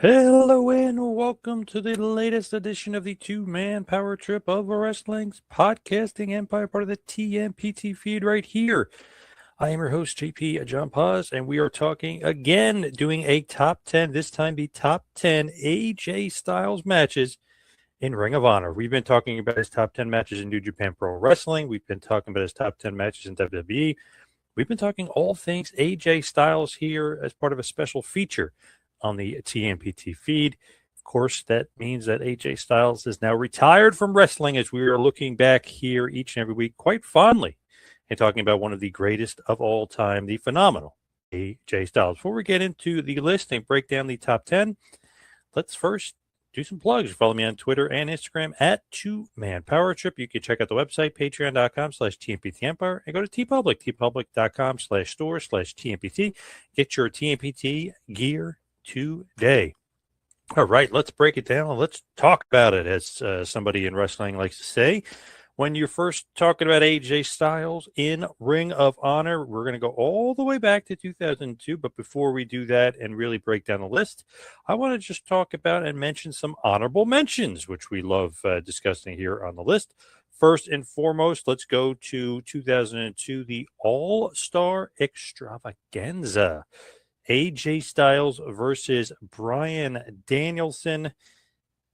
Hello and welcome to the latest edition of the two-man power trip of wrestling's podcasting empire, part of the TMPT feed right here. I am your host, JP John Poz, and we are talking again, doing a top 10, this time the top 10 AJ Styles matches in Ring of Honor. We've been talking about his top 10 matches in New Japan Pro Wrestling. We've been talking about his top 10 matches in WWE. We've been talking all things AJ Styles here as part of a special feature on the TMPT feed. Of course, that means that AJ Styles is now retired from wrestling, as we are looking back here each and every week quite fondly and talking about one of the greatest of all time, the phenomenal AJ Styles. Before we get into the list and break down the top 10, let's first do some plugs. Follow me on Twitter and Instagram at 2Man Power Trip. You can check out the website, patreon.com/TMPT Empire, and go to TeePublic, tpublic.com/store/TMPT. Get your TMPT gear today. All right, let's break it down. Let's talk about it, as somebody in wrestling likes to say. When you're first talking about AJ Styles in Ring of Honor, we're going to go all the way back to 2002. But before we do that and really break down the list, I want to just talk about and mention some honorable mentions, which we love discussing here on the list. First and foremost, let's go to 2002, the All-Star Extravaganza. AJ Styles versus Bryan Danielson.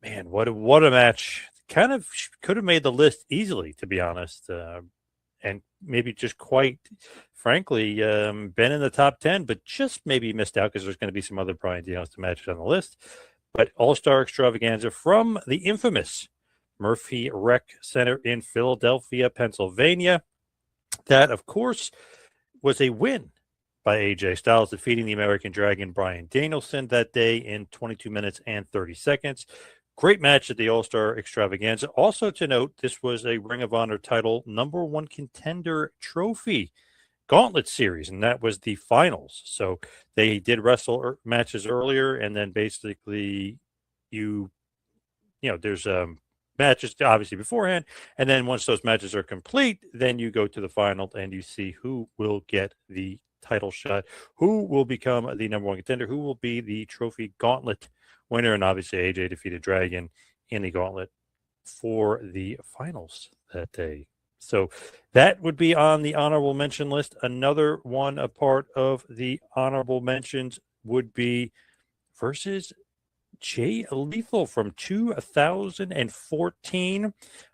Man, what a match. Kind of could have made the list easily, to be honest, and maybe just quite frankly been in the top 10, but just maybe missed out because there's going to be some other Bryan Danielson matches on the list. But All-Star Extravaganza from the infamous Murphy Rec Center in Philadelphia, Pennsylvania. That, of course, was a win by AJ Styles, defeating the American Dragon Bryan Danielson that day in 22 minutes and 30 seconds. Great match at the All-Star Extravaganza. Also to note, this was a Ring of Honor title #1 contender trophy gauntlet series, and that was the finals. So they did wrestle matches earlier, and then basically there's matches obviously beforehand, and then once those matches are complete, then you go to the final and you see who will get the title shot, who will become the #1 contender, who will be the trophy gauntlet winner. And obviously AJ defeated Dragon in the gauntlet for the finals that day. So that would be on the honorable mention list. Another one, a part of the honorable mentions, would be versus Jay Lethal from 2014.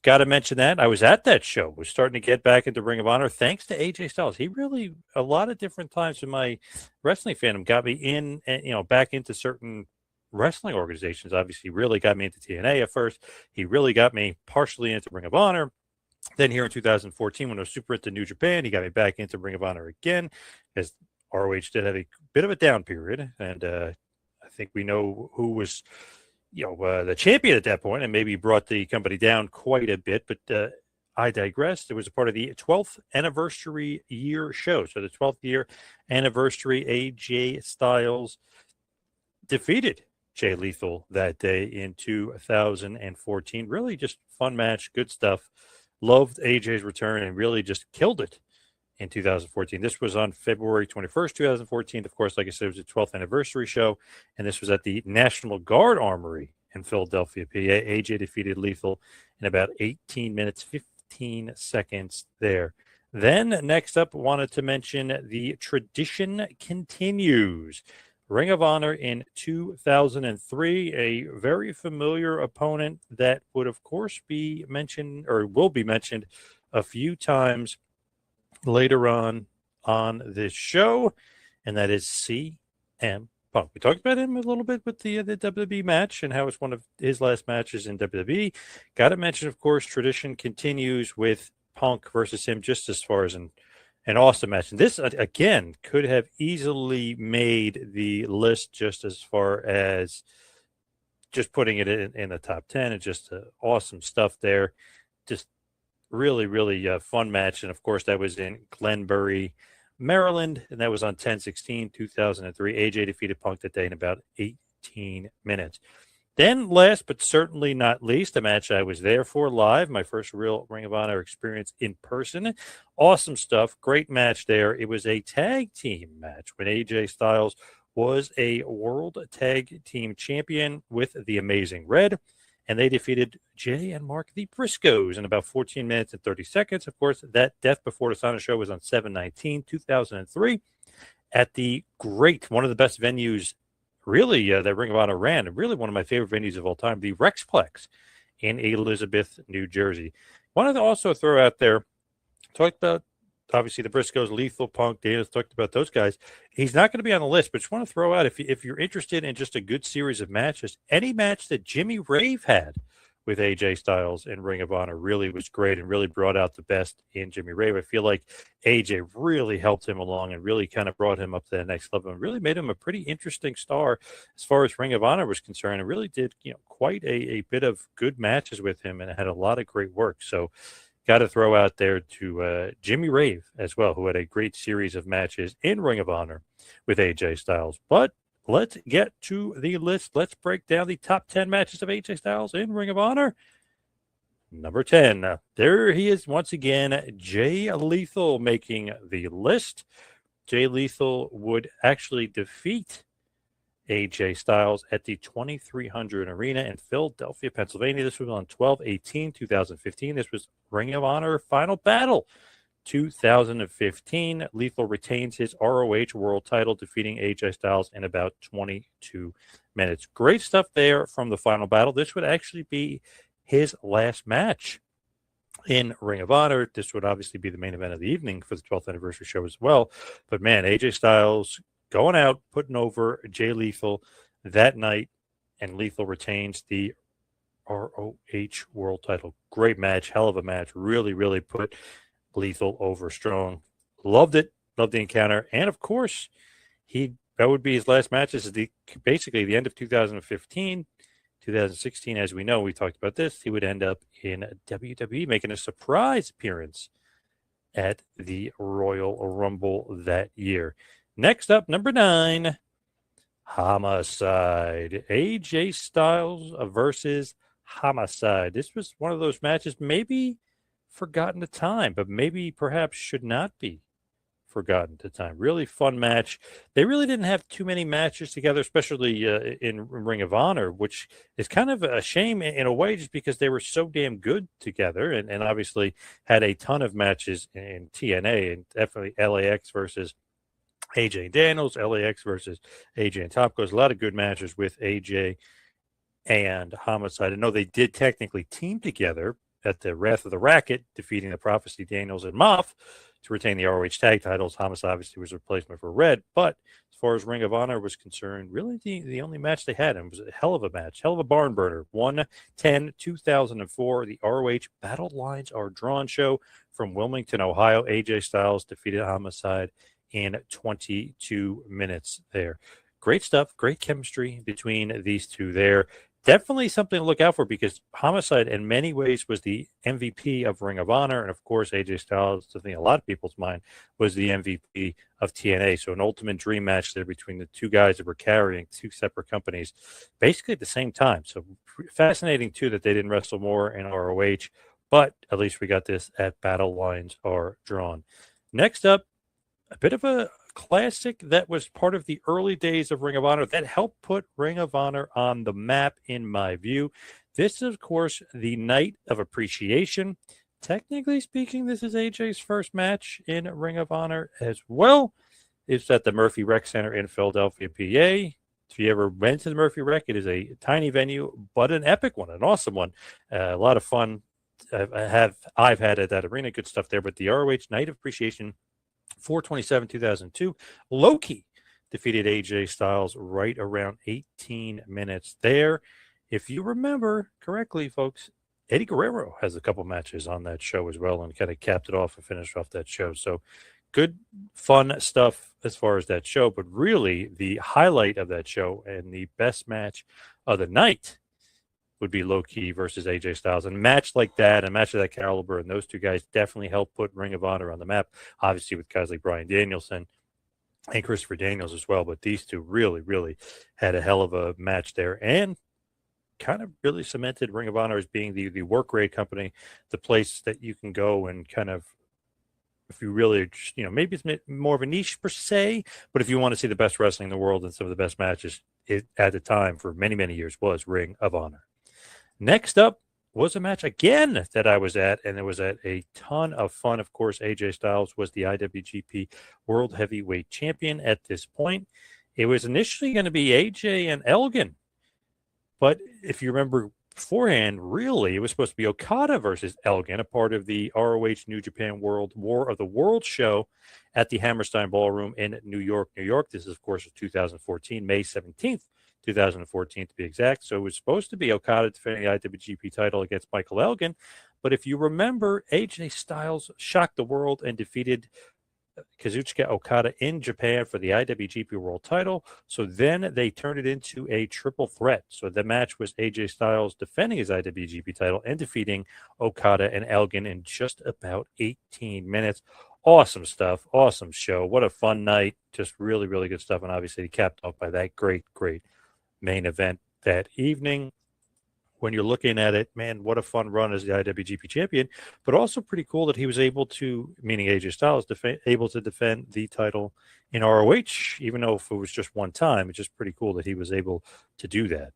Got to mention that. I was at that show. Was starting to get back into Ring of Honor thanks to AJ Styles. He really, a lot of different times in my wrestling fandom, got me in, and back into certain wrestling organizations. Obviously, really got me into TNA at first. He really got me partially into Ring of Honor. Then here in 2014, when I was super into New Japan, he got me back into Ring of Honor again, as ROH did have a bit of a down period. And I think we know who was the champion at that point, and maybe brought the company down quite a bit. But I digress. It was a part of the 12th anniversary year show. So the 12th year anniversary, AJ Styles defeated Jay Lethal that day in 2014. Really just fun match, good stuff. Loved AJ's return and really just killed it in 2014. This was on February 21st, 2014. Of course, like I said, it was the 12th anniversary show, and this was at the National Guard Armory in Philadelphia, PA. AJ defeated Lethal in about 18 minutes, 15 seconds there. Then next up, wanted to mention the tradition continues. Ring of Honor in 2003, a very familiar opponent that would, of course, be mentioned or will be mentioned a few times later on this show, and that is CM Punk. We talked about him a little bit with the WWE match and how it's one of his last matches in WWE. Got to mention, of course, tradition continues with Punk versus him, just as far as an awesome match. And this, again, could have easily made the list just as far as just putting it in the top 10. And just awesome stuff there. Just really, really fun match. And, of course, that was in Glenbury, Maryland, and that was on 10/16/2003. AJ defeated Punk that day in about 18 minutes. Then, last but certainly not least, a match I was there for live, my first real Ring of Honor experience in person. Awesome stuff. Great match there. It was a tag team match when AJ Styles was a World Tag Team Champion with the Amazing Red, and they defeated Jay and Mark the Briscoes in about 14 minutes and 30 seconds. Of course, that Death Before Dishonor show was on 7/19/2003 at the great, one of the best venues, really, that Ring of Honor ran, and really one of my favorite venues of all time, the Rexplex in Elizabeth, New Jersey. Wanted to also throw out there, talked about, obviously, the Briscoes, Lethal, Punk, Daniels, talked about those guys. He's not going to be on the list, but just want to throw out, if you're interested in just a good series of matches, any match that Jimmy Rave had with AJ Styles in Ring of Honor really was great and really brought out the best in Jimmy Rave. I feel like AJ really helped him along and really kind of brought him up to the next level and really made him a pretty interesting star as far as Ring of Honor was concerned, and really did, quite a bit of good matches with him and had a lot of great work. So got to throw out there to Jimmy Rave as well, who had a great series of matches in Ring of Honor with AJ Styles. But let's get to the list. Let's break down the top 10 matches of AJ Styles in Ring of Honor. Number 10, there he is once again, Jay Lethal making the list. Jay Lethal would actually defeat AJ Styles at the 2300 Arena in Philadelphia, Pennsylvania. This was on 12/18/2015. This was Ring of Honor Final Battle 2015. Lethal retains his ROH World title, defeating AJ Styles in about 22 minutes. Great stuff there from the Final Battle. This would actually be his last match in Ring of Honor. This would obviously be the main event of the evening for the 12th anniversary show as well. But man, AJ Styles going out, putting over Jay Lethal that night, and Lethal retains the ROH World title. Great match, hell of a match. Really, really put Lethal over strong. Loved it. Loved the encounter. And of course, that would be his last match. This is basically the end of 2015. 2016, as we know, we talked about this, he would end up in WWE, making a surprise appearance at the Royal Rumble that year. Next up, number 9, Homicide. AJ Styles versus Homicide. This was one of those matches maybe forgotten to time, but maybe perhaps should not be forgotten to time. Really fun match. They really didn't have too many matches together, especially in Ring of Honor, which is kind of a shame in a way, just because they were so damn good together, and obviously had a ton of matches in TNA, and definitely LAX versus AJ and Daniels, LAX versus AJ and Topcos. A lot of good matches with AJ and Homicide. I know they did technically team together at the Wrath of the Racket, defeating the Prophecy, Daniels, and Moff to retain the ROH tag titles. Homicide obviously was a replacement for Red, but as far as Ring of Honor was concerned, really the only match they had, and it was a hell of a match, hell of a barn burner. 1/10/2004, the ROH Battle Lines Are Drawn show from Wilmington, Ohio. AJ Styles defeated Homicide in 22 minutes there. Great stuff, great chemistry between these two there. Definitely something to look out for, because Homicide in many ways was the MVP of Ring of Honor. And of course, AJ Styles, I think a lot of people's mind, was the MVP of TNA. So an ultimate dream match there between the two guys that were carrying two separate companies basically at the same time. So fascinating too that they didn't wrestle more in ROH, but at least we got this at Battle Lines Are Drawn. Next up, a bit of a classic that was part of the early days of Ring of Honor that helped put Ring of Honor on the map, in my view. This is, of course, the Night of Appreciation. Technically speaking, this is AJ's first match in Ring of Honor as well. It's at the Murphy Rec Center in Philadelphia, PA. If you ever went to the Murphy Rec, it is a tiny venue, but an epic one, an awesome one. A lot of fun I've had at that arena. Good stuff there. But the ROH Night of Appreciation, 4/27/2002, Loki defeated AJ Styles right around 18 minutes there. If you remember correctly, folks, Eddie Guerrero has a couple matches on that show as well, and kind of capped it off and finished off that show. So good, fun stuff as far as that show. But really, the highlight of that show and the best match of the night would be Low-Key versus AJ Styles. And a match like that, a match of that caliber, and those two guys definitely helped put Ring of Honor on the map, obviously with guys like Bryan Danielson and Christopher Daniels as well. But these two really, really had a hell of a match there, and kind of really cemented Ring of Honor as being the work rate company, the place that you can go and kind of if you really, maybe it's more of a niche per se, but if you want to see the best wrestling in the world and some of the best matches, it at the time for many, many years was Ring of Honor. Next up was a match again that I was at, and it was at a ton of fun. Of course, AJ Styles was the IWGP World Heavyweight Champion at this point. It was initially going to be AJ and Elgin, but if you remember beforehand, really, it was supposed to be Okada versus Elgin, a part of the ROH New Japan World War of the World show at the Hammerstein Ballroom in New York, New York. This is, of course, 2014, May 17th. 2014 to be exact. So it was supposed to be Okada defending the IWGP title against Michael Elgin. But if you remember, AJ Styles shocked the world and defeated Kazuchika Okada in Japan for the IWGP World title. So then they turned it into a triple threat. So the match was AJ Styles defending his IWGP title and defeating Okada and Elgin in just about 18 minutes. Awesome stuff. Awesome show. What a fun night. Just really, really good stuff. And obviously capped off by that great, great main event that evening. When you're looking at it, man, what a fun run as the IWGP champion, but also pretty cool that he was able to, meaning AJ Styles, able to defend the title in ROH, even though if it was just one time. It's just pretty cool that he was able to do that.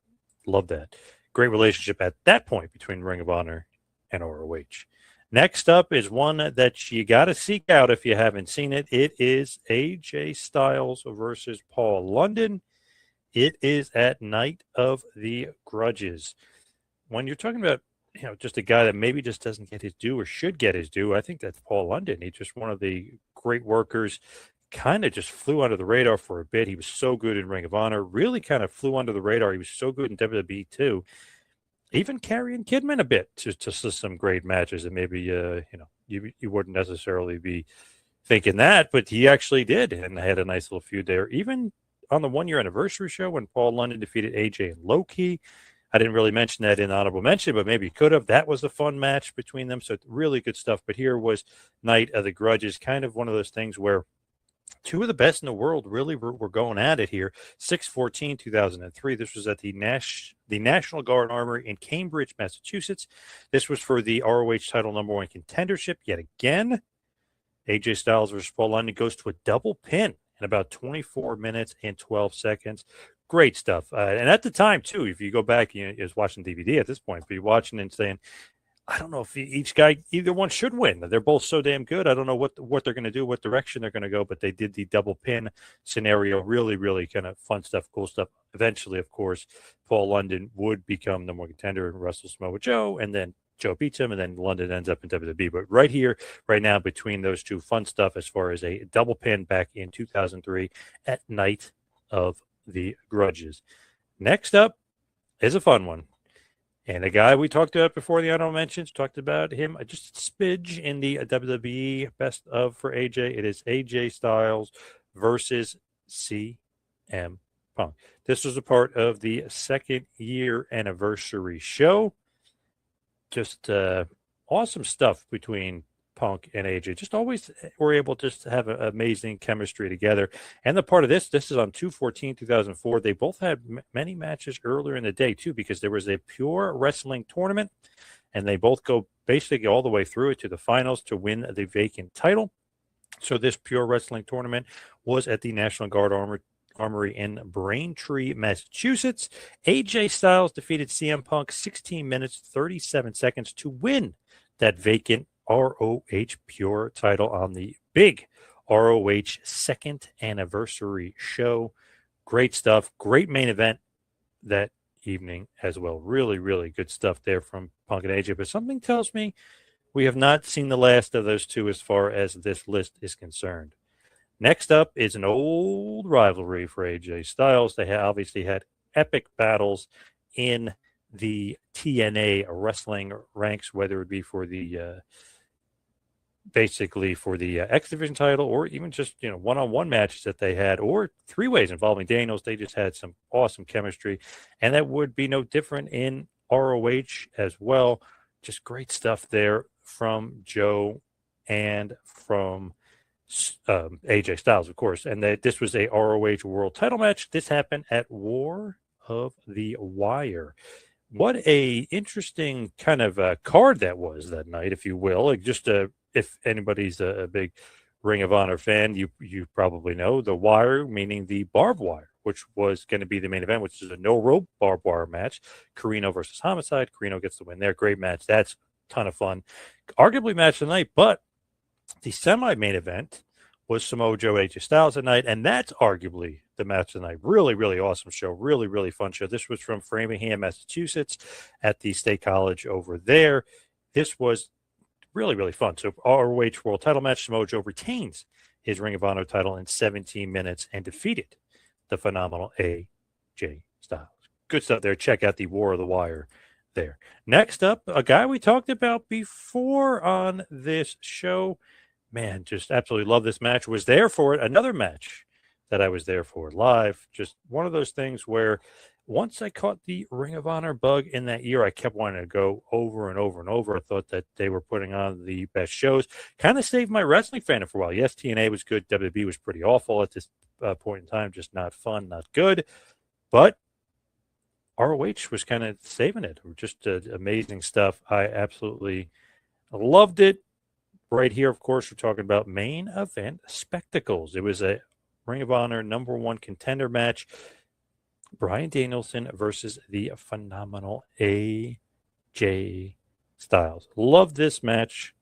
Love that. Great relationship at that point between Ring of Honor and ROH. Next up is one that you got to seek out if you haven't seen it. It is AJ Styles versus Paul London. It is at Night of the Grudges. When you're talking about, just a guy that maybe just doesn't get his due or should get his due, I think that's Paul London. He's just one of the great workers, kind of just flew under the radar for a bit. He was so good in Ring of Honor, really kind of flew under the radar. He was so good in WWE too. Even carrying Kidman a bit to some great matches that maybe, you wouldn't necessarily be thinking that, but he actually did and had a nice little feud there. Even on the 1-year anniversary show when Paul London defeated AJ and Low-Key. I didn't really mention that in honorable mention, but maybe could have. That was a fun match between them. So really good stuff. But here was Night of the Grudges, kind of one of those things where two of the best in the world really were going at it here. 6/14/2003. This was at the National Guard Armory in Cambridge, Massachusetts. This was for the ROH title #1 contendership yet again. AJ Styles versus Paul London goes to a double pin in about 24 minutes and 12 seconds. Great stuff. And at the time, too, if you go back, is watching DVD at this point, but you're watching and saying, I don't know if either one should win. They're both so damn good. I don't know what they're going to do, what direction they're going to go, but they did the double pin scenario. Really, really kind of fun stuff, cool stuff. Eventually, of course, Paul London would become the #1 contender and wrestle Samoa Joe, and then Joe beats him, and then London ends up in WWE. But right here, right now, between those two, fun stuff as far as a double pin back in 2003 at Night of the Grudges. Next up is a fun one. And a guy we talked about before the honorable mentions, talked about him just a smidge in the WWE Best of for AJ. It is AJ Styles versus CM Punk. This was a part of the 2nd-year anniversary show. Just awesome stuff between Punk and AJ. Just always were able to just have an amazing chemistry together. And the part of this is on 2/14/2004. They both had many matches earlier in the day, too, because there was a pure wrestling tournament, and they both go basically all the way through it to the finals to win the vacant title. So this pure wrestling tournament was at the National Guard Armory in Braintree, Massachusetts. AJ Styles defeated CM Punk 16 minutes, 37 seconds to win that vacant ROH Pure title on the big ROH 2nd anniversary show. Great stuff. Great main event that evening as well. Really, really good stuff there from Punk and AJ. But something tells me we have not seen the last of those two as far as this list is concerned. Next up is an old rivalry for AJ Styles. They obviously had epic battles in the TNA wrestling ranks, whether it be for the basically for the X Division title, or even just one-on-one matches that they had, or three-ways involving Daniels. They just had some awesome chemistry, and that would be no different in ROH as well. Just great stuff there from Joe and from AJ Styles, of course. And this was a ROH World Title match. This happened at War of the Wire. What a interesting kind of card that was that night, if you will. Like just if anybody's a big Ring of Honor fan, you probably know the wire, meaning the barbed wire, which was going to be the main event, which is a no rope barbed wire match. Carino versus Homicide. Carino gets the win there. Great match. That's a ton of fun. Arguably match of the night, but the semi-main event was Samoa Joe AJ Styles at night, and that's arguably the match of the night. Really, really awesome show. Really, really fun show. This was from Framingham, Massachusetts at the State College over there. This was really, really fun. So ROH World Title match, Samoa Joe retains his Ring of Honor title in 17 minutes and defeated the phenomenal AJ Styles. Good stuff there. Check out the War of the Wire there. Next up, a guy we talked about before on this show. Man, just absolutely love this match. Was there for it. Another match that I was there for live. Just one of those things where once I caught the Ring of Honor bug in that year, I kept wanting to go over and over and over. I thought that they were putting on the best shows. Kind of saved my wrestling fandom for a while. Yes, TNA was good. WWE was pretty awful at this point in time. Just not fun, not good. But ROH was kind of saving it. Just amazing stuff. I absolutely loved it. Right here, of course, we're talking about main event spectacles. It was a Ring of Honor #1 contender match. Bryan Danielson versus the phenomenal AJ Styles. Love this match.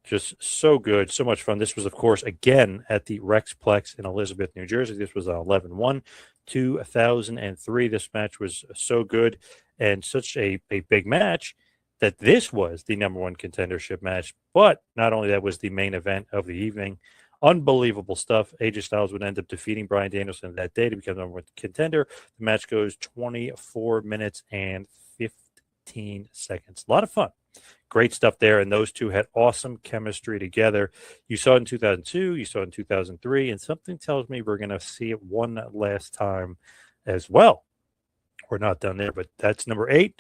Just so good. So much fun. This was, of course, again at the Rexplex in Elizabeth, New Jersey. This was on 11/1/2003. This match was so good and such a big match that this was the #1 contendership match. But not only that, was the main event of the evening. Unbelievable stuff. AJ Styles would end up defeating Bryan Danielson that day to become #1 contender. The match goes 24 minutes and 15 seconds. A lot of fun. Great stuff there. And those two had awesome chemistry together. You saw it in 2002. You saw it in 2003. And something tells me we're going to see it one last time as well. We're not done there, but that's number 3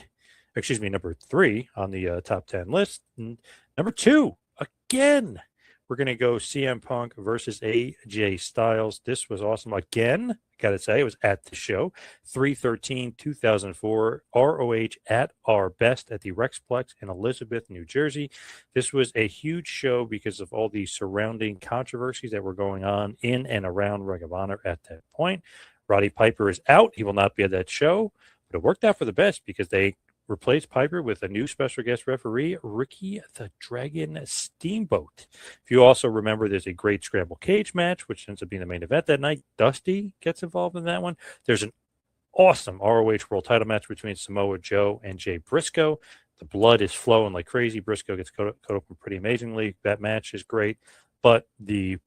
on the top 10 list. And number 2, again, we're going to go CM Punk versus AJ Styles. This was awesome. Again, got to say, it was at the show. 3/13/2004, ROH at our best at the Rexplex in Elizabeth, New Jersey. This was a huge show because of all the surrounding controversies that were going on in and around Ring of Honor at that point. Roddy Piper is out. He will not be at that show, but it worked out for the best because they replaced Piper with a new special guest referee, Ricky the Dragon Steamboat. If you also remember, there's a great scramble cage match, which ends up being the main event that night. Dusty gets involved in that one. There's an awesome ROH World Title match between Samoa Joe and Jay Briscoe. The blood is flowing like crazy. Briscoe gets cut open pretty amazingly. That match is great. But my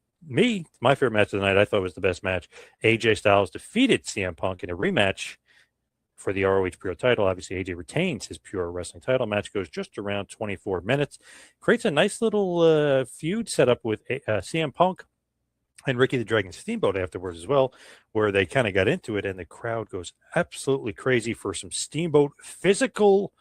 favorite match of the night, I thought was the best match. AJ Styles defeated CM Punk in a rematch for the ROH Pure title. Obviously, AJ retains his Pure Wrestling title. Match goes just around 24 minutes. Creates a nice little feud set up with CM Punk and Ricky the Dragon Steamboat afterwards as well, where they kind of got into it, and the crowd goes absolutely crazy for some Steamboat physical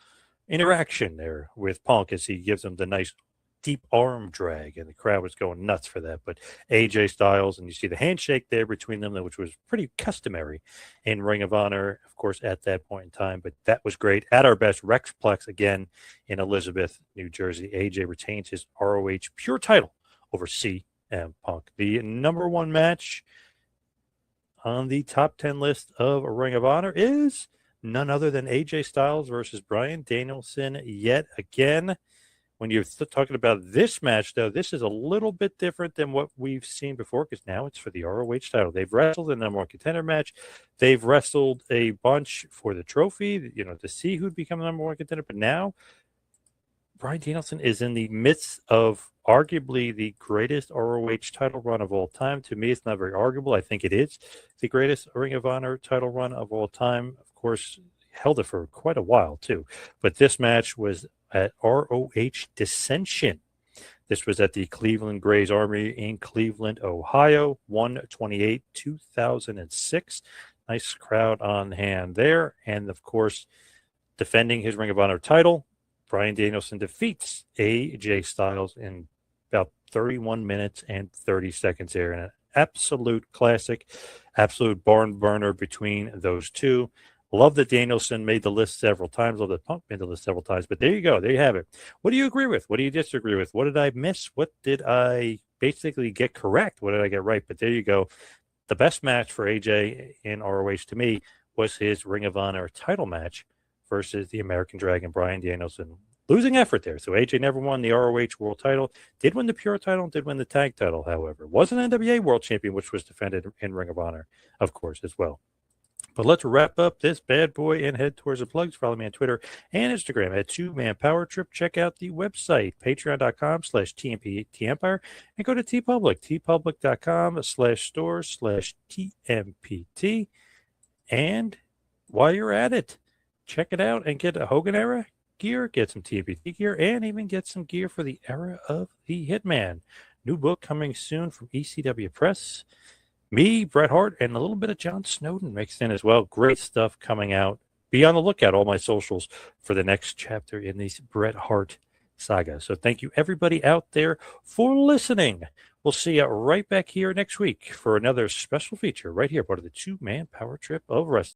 interaction there with Punk as he gives him the nice deep arm drag, and the crowd was going nuts for that. But AJ Styles, and you see the handshake there between them, which was pretty customary in Ring of Honor, of course, at that point in time. But that was great. At our best, Rexplex again in Elizabeth, New Jersey. AJ retains his ROH Pure title over CM Punk. The #1 match on the top 10 list of Ring of Honor is none other than AJ Styles versus Bryan Danielson yet again. When you're talking about this match, though, this is a little bit different than what we've seen before because now it's for the ROH title. They've wrestled in the #1 contender match. They've wrestled a bunch for the trophy, to see who'd become the #1 contender. But now Bryan Danielson is in the midst of arguably the greatest ROH title run of all time. To me, it's not very arguable. I think it is the greatest Ring of Honor title run of all time. Of course, held it for quite a while, too. But this match was at ROH Dissension. This was at the Cleveland Grays Armory in Cleveland, Ohio, 1/28/2006. Nice crowd on hand there. And, of course, defending his Ring of Honor title, Bryan Danielson defeats AJ Styles in about 31 minutes and 30 seconds there. And an absolute classic, absolute barn burner between those two. Love that Danielson made the list several times. Love that Punk made the list several times. But there you go. There you have it. What do you agree with? What do you disagree with? What did I miss? What did I basically get correct? What did I get right? But there you go. The best match for AJ in ROH to me was his Ring of Honor title match versus the American Dragon, Bryan Danielson. Losing effort there. So AJ never won the ROH world title. Did win the pure title, did win the tag title, however. Was an NWA world champion, which was defended in Ring of Honor, of course, as well. But let's wrap up this bad boy and head towards the plugs. Follow me on Twitter and Instagram at 2Man Power Trip. Check out the website, patreon.com/TMPT Empire, and go to TeePublic, tpublic.com/store/TMPT. And while you're at it, check it out and get a Hogan era gear, get some TMPT gear, and even get some gear for the era of the Hitman. New book coming soon from ECW Press. Me, Bret Hart, and a little bit of John Snowden mixed in as well. Great stuff coming out. Be on the lookout, all my socials, for the next chapter in this Bret Hart saga. So thank you, everybody out there, for listening. We'll see you right back here next week for another special feature right here, part of the 2-Man Power Trip of Wrestling.